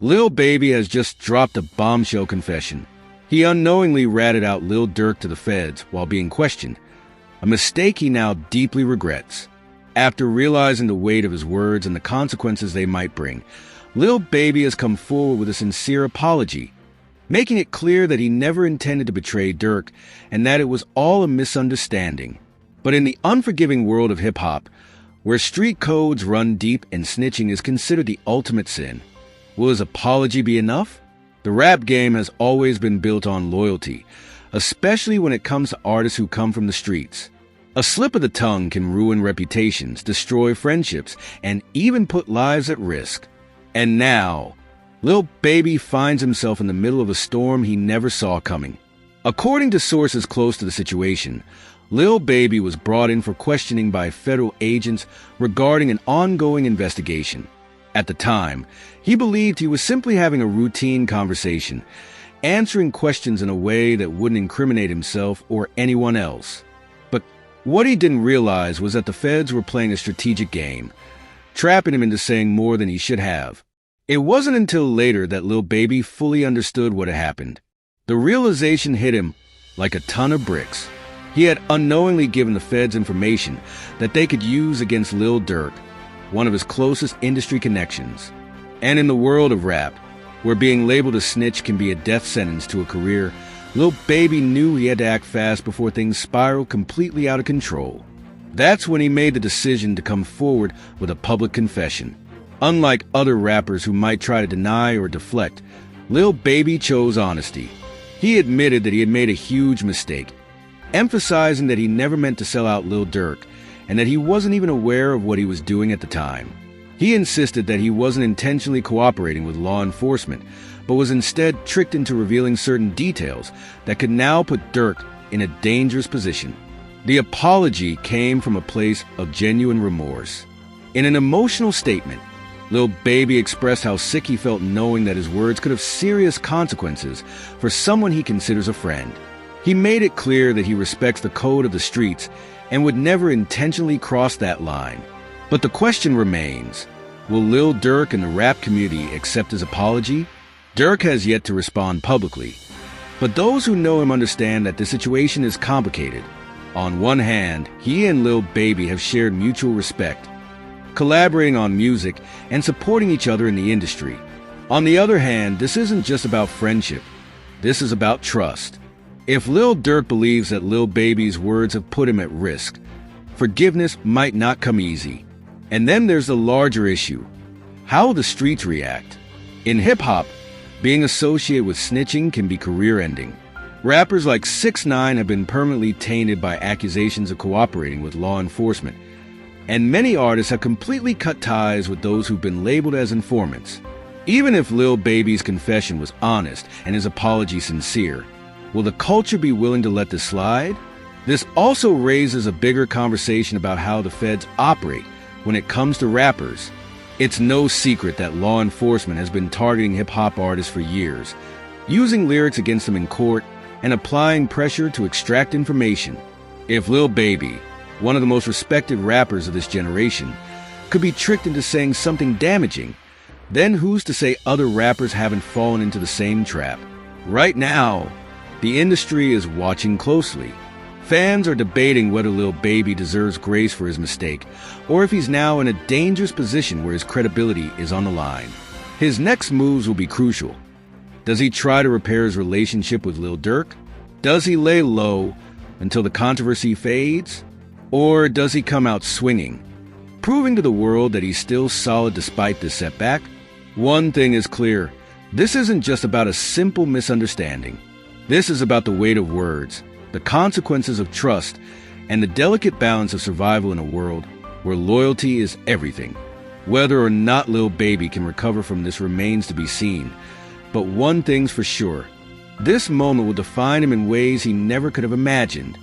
Lil Baby has just dropped a bombshell confession. He unknowingly ratted out Lil Durk to the feds while being questioned, a mistake he now deeply regrets. After realizing the weight of his words and the consequences they might bring, Lil Baby has come forward with a sincere apology, making it clear that he never intended to betray Durk and that it was all a misunderstanding. But in the unforgiving world of hip-hop, where street codes run deep and snitching is considered the ultimate sin, will his apology be enough? The rap game has always been built on loyalty, especially when it comes to artists who come from the streets. A slip of the tongue can ruin reputations, destroy friendships, and even put lives at risk. And now, Lil Baby finds himself in the middle of a storm he never saw coming. According to sources close to the situation, Lil Baby was brought in for questioning by federal agents regarding an ongoing investigation. At the time, he believed he was simply having a routine conversation, answering questions in a way that wouldn't incriminate himself or anyone else. But what he didn't realize was that the feds were playing a strategic game, trapping him into saying more than he should have. It wasn't until later that Lil Baby fully understood what had happened. The realization hit him like a ton of bricks. He had unknowingly given the feds information that they could use against Lil Durk, one of his closest industry connections. And in the world of rap, where being labeled a snitch can be a death sentence to a career, Lil Baby knew he had to act fast before things spiraled completely out of control. That's when he made the decision to come forward with a public confession. Unlike other rappers who might try to deny or deflect, Lil Baby chose honesty. He admitted that he had made a huge mistake, emphasizing that he never meant to sell out Lil Durk and that he wasn't even aware of what he was doing at the time. He insisted that he wasn't intentionally cooperating with law enforcement, but was instead tricked into revealing certain details that could now put Durk in a dangerous position. The apology came from a place of genuine remorse. In an emotional statement, Lil Baby expressed how sick he felt knowing that his words could have serious consequences for someone he considers a friend. He made it clear that he respects the code of the streets and would never intentionally cross that line. But the question remains, will Lil Durk and the rap community accept his apology? Durk has yet to respond publicly, but those who know him understand that the situation is complicated. On one hand, he and Lil Baby have shared mutual respect, collaborating on music and supporting each other in the industry. On the other hand, this isn't just about friendship. This is about trust. If Lil Durk believes that Lil Baby's words have put him at risk, forgiveness might not come easy. And then there's the larger issue. How will the streets react? In hip-hop, being associated with snitching can be career-ending. Rappers like 6ix9ine have been permanently tainted by accusations of cooperating with law enforcement, and many artists have completely cut ties with those who've been labeled as informants. Even if Lil Baby's confession was honest and his apology sincere, will the culture be willing to let this slide? This also raises a bigger conversation about how the feds operate when it comes to rappers. It's no secret that law enforcement has been targeting hip-hop artists for years, using lyrics against them in court and applying pressure to extract information. If Lil Baby, one of the most respected rappers of this generation, could be tricked into saying something damaging, then who's to say other rappers haven't fallen into the same trap? Right now, the industry is watching closely. Fans are debating whether Lil Baby deserves grace for his mistake, or if he's now in a dangerous position where his credibility is on the line. His next moves will be crucial. Does he try to repair his relationship with Lil Durk? Does he lay low until the controversy fades? Or does he come out swinging, proving to the world that he's still solid despite this setback? One thing is clear, this isn't just about a simple misunderstanding. This is about the weight of words, the consequences of trust, and the delicate balance of survival in a world where loyalty is everything. Whether or not Lil Baby can recover from this remains to be seen, but one thing's for sure, this moment will define him in ways he never could have imagined.